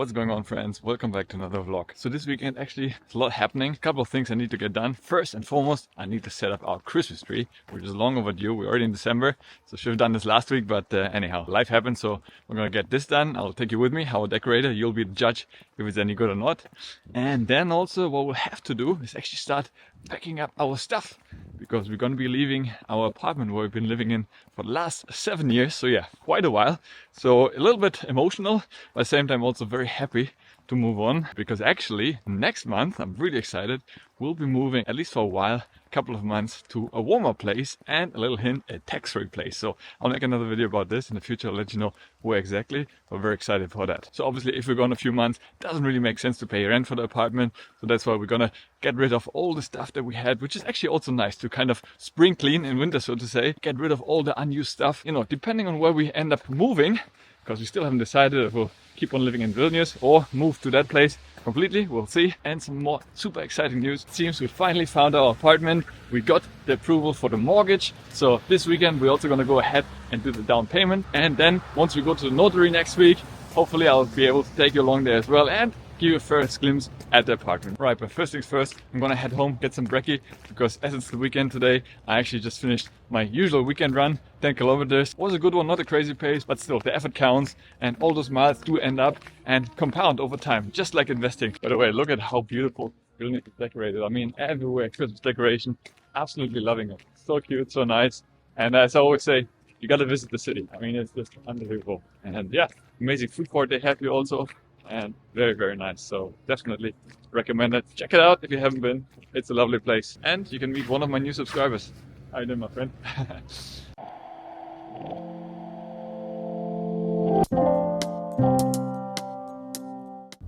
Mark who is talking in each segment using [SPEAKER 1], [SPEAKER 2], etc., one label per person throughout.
[SPEAKER 1] What's going on, friends? Welcome back to another vlog. So this weekend actually there's a lot happening. A couple of things I need to get done. First and foremost, I need to set up our Christmas tree, which is long overdue. We're already in December, so should have done this last week, but anyhow, life happened, so we're gonna get this done. I'll take you with me, how a decorator. You'll be the judge if it's any good or not. And then also what we'll have to do is actually start packing up our stuff, because we're going to be leaving our apartment where we've been living in for the last 7 years. So yeah, quite a while. So a little bit emotional, but at the same time also very happy to move on, because actually next month, I'm really excited, we'll be moving, at least for a while, a couple of months, to a warmer place, and a little hint, a tax-free place. So I'll make another video about this in the future. I'll let you know where exactly. We're very excited for that. So obviously if we're gone a few months, it doesn't really make sense to pay rent for the apartment. So that's why we're gonna get rid of all the stuff that we had, which is actually also nice to kind of spring clean in winter, so to say. Get rid of all the unused stuff, you know, depending on where we end up moving, because we still haven't decided if we'll keep on living in Vilnius or move to that place completely. We'll see. And some more super exciting news. It seems we finally found our apartment. We got the approval for the mortgage. So this weekend we're also going to go ahead and do the down payment. And then once we go to the notary next week, hopefully I'll be able to take you along there as well and give you a first glimpse at the apartment. Right, but first things first, I'm gonna head home, get some brekkie, because as it's the weekend today, I actually just finished my usual weekend run, 10 kilometers. Was a good one, not a crazy pace, but still, the effort counts, and all those miles do end up and compound over time, just like investing. By the way, look at how beautiful Vilnius is decorated. I mean, everywhere, Christmas decoration, absolutely loving it. So cute, so nice, and as I always say, you gotta visit the city. I mean, it's just unbelievable. And yeah, amazing food court they have here also. And very, very nice. So definitely recommend it. Check it out if you haven't been. It's a lovely place. And you can meet one of my new subscribers. How you doing, my friend?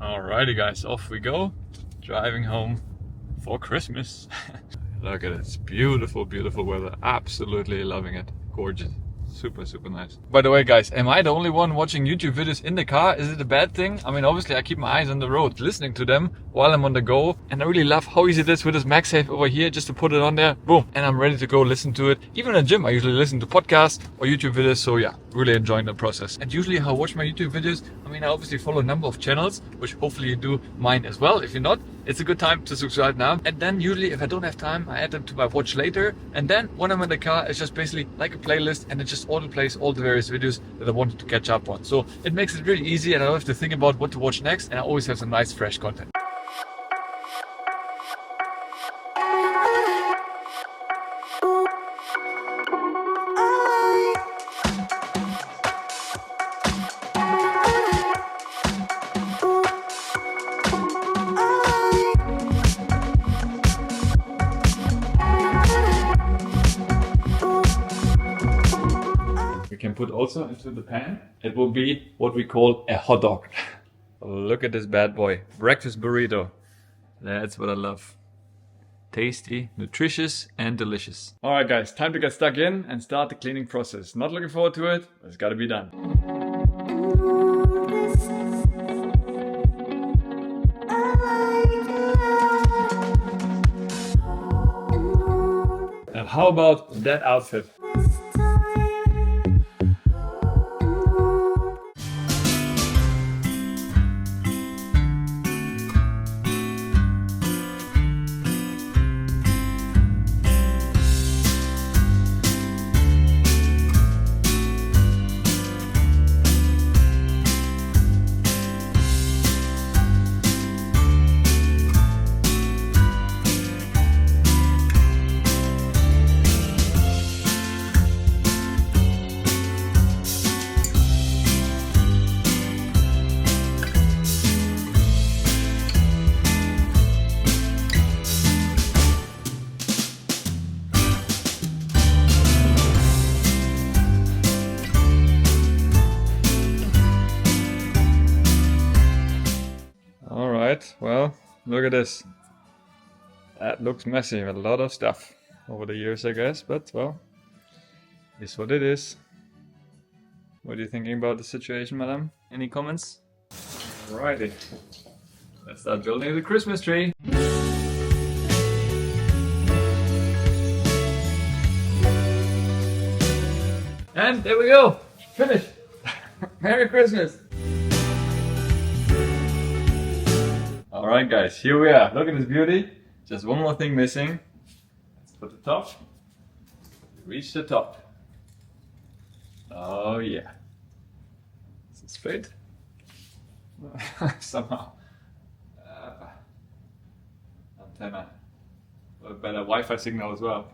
[SPEAKER 1] Alrighty guys, off we go. Driving home for Christmas. Look at it. It's beautiful, beautiful weather. Absolutely loving it. Gorgeous. Super, super nice. By the way, guys, am I the only one watching YouTube videos in the car? Is it a bad thing? I mean, obviously I keep my eyes on the road, listening to them while I'm on the go. And I really love how easy it is with this MagSafe over here, just to put it on there, boom, and I'm ready to go listen to it. Even in the gym, I usually listen to podcasts or YouTube videos. So yeah, really enjoying the process. And usually how I watch my YouTube videos, I mean, I obviously follow a number of channels, which hopefully you do mine as well. If you're not, it's a good time to subscribe now. And then usually if I don't have time, I add them to my watch later. And then when I'm in the car, it's just basically like a playlist, and it just auto plays all the various videos that I wanted to catch up on. So it makes it really easy, and I don't have to think about what to watch next, and I always have some nice fresh content. Can put also into the pan. It will be what we call a hot dog. Look at this bad boy. Breakfast burrito. That's what I love. Tasty, nutritious, and delicious. Alright guys, time to get stuck in and start the cleaning process. Not looking forward to it, but it's gotta be done. And how about that outfit? Well, look at this. That looks messy, a lot of stuff over the years, I guess, but well, it's what it is. What are you thinking about the situation, madam? Any comments? Alrighty, let's start building the Christmas tree. And there we go, finished. Merry Christmas. Alright guys, here we are. Look at this beauty. Just one more thing missing. Let's put the top. Reach the top. Oh yeah. Is this fit? Somehow. Antenna. A better Wi-Fi signal as well.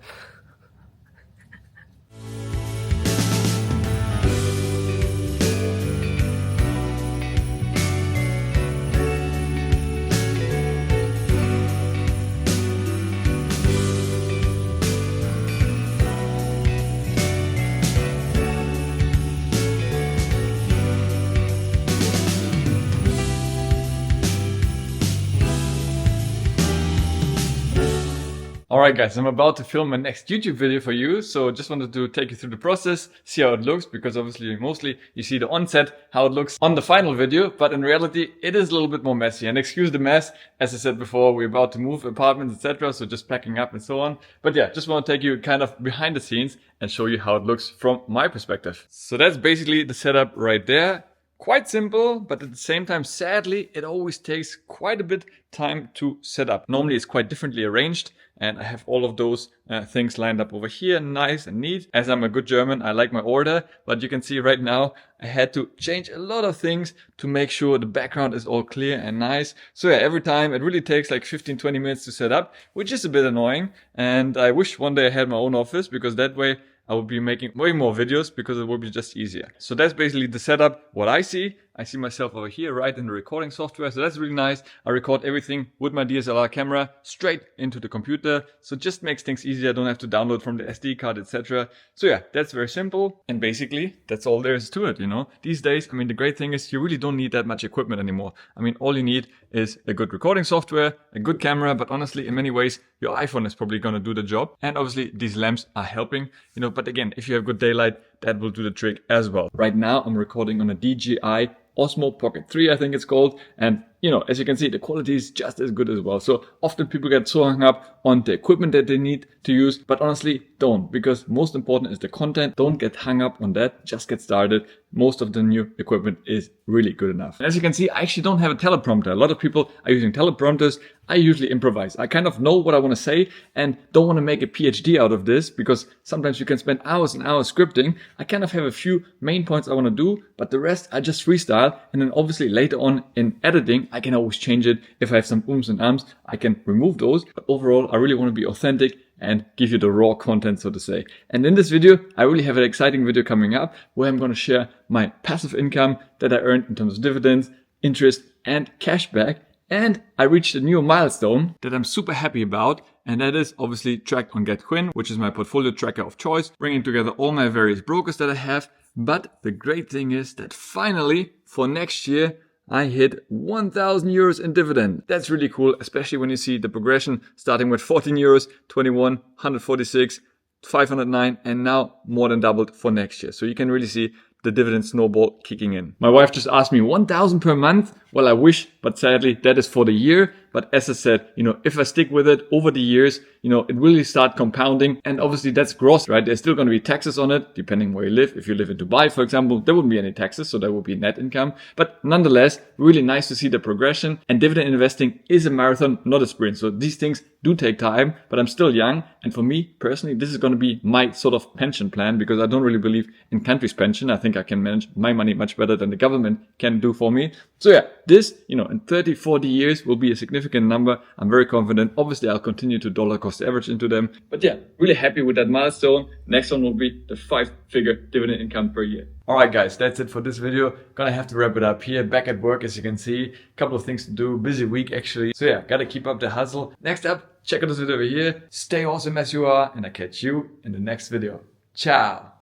[SPEAKER 1] Alright guys, I'm about to film my next YouTube video for you, so just wanted to take you through the process, see how it looks, because obviously mostly you see the onset, how it looks on the final video, but in reality it is a little bit more messy. And excuse the mess, as I said before, we're about to move apartments, etc, so just packing up and so on. But yeah, just want to take you kind of behind the scenes and show you how it looks from my perspective. So that's basically the setup right there. Quite simple, but at the same time, sadly, it always takes quite a bit time to set up. Normally it's quite differently arranged, and I have all of those things lined up over here, nice and neat. As I'm a good German, I like my order, but you can see right now I had to change a lot of things to make sure the background is all clear and nice. So yeah, every time it really takes like 15-20 minutes to set up, which is a bit annoying. And I wish one day I had my own office, because that way I will be making way more videos, because it will be just easier. So that's basically the setup, what I see. I see myself over here right in the recording software, so that's really nice. I record everything with my DSLR camera straight into the computer, so it just makes things easier. I don't have to download from the SD card, etc. So yeah, that's very simple, and basically that's all there is to it, you know. These days, I mean, the great thing is you really don't need that much equipment anymore. I mean, all you need is a good recording software, a good camera, but honestly, in many ways, your iPhone is probably gonna do the job. And obviously, these lamps are helping, you know, but again, if you have good daylight, that will do the trick as well. Right now, I'm recording on a DJI Osmo Pocket 3, I think it's called. And, you know, as you can see, the quality is just as good as well. So often people get so hung up on the equipment that they need to use, but honestly, don't, because most important is the content. Don't get hung up on that. Just get started. Most of the new equipment is really good enough. And as you can see, I actually don't have a teleprompter. A lot of people are using teleprompters. I usually improvise. I kind of know what I want to say and don't want to make a PhD out of this, because sometimes you can spend hours and hours scripting. I kind of have a few main points I want to do, but the rest I just freestyle. And then obviously later on in editing, I can always change it. If I have some ums and ums, I can remove those. But overall, I really want to be authentic and give you the raw content, so to say. And in this video, I really have an exciting video coming up where I'm going to share my passive income that I earned in terms of dividends, interest, and cashback. And I reached a new milestone that I'm super happy about, and that is obviously tracked on GetQuinn, which is my portfolio tracker of choice, bringing together all my various brokers that I have. But the great thing is that finally, for next year, I hit 1,000 euros in dividend. That's really cool, especially when you see the progression starting with 14 euros, 21, 146, 509, and now more than doubled for next year. So you can really see the dividend snowball kicking in. My wife just asked me 1,000 per month. Well, I wish, but sadly that is for the year. But as I said, you know, if I stick with it over the years, you know, it really start compounding. And obviously that's gross, right? There's still going to be taxes on it, depending where you live. If you live in Dubai, for example, there wouldn't be any taxes. So that would be net income. But nonetheless, really nice to see the progression. And dividend investing is a marathon, not a sprint. So these things do take time, but I'm still young. And for me personally, this is going to be my sort of pension plan, because I don't really believe in country's pension. I think I can manage my money much better than the government can do for me. So yeah, this, you know, in 30, 40 years will be a significant number. I'm very confident. Obviously, I'll continue to dollar cost average into them. But yeah, really happy with that milestone. Next one will be the 5-figure dividend income per year. Alright guys, that's it for this video. Gonna have to wrap it up here. Back at work, as you can see. Couple of things to do. Busy week actually. So yeah, gotta keep up the hustle. Next up, check out this video over here. Stay awesome as you are, and I'll catch you in the next video. Ciao!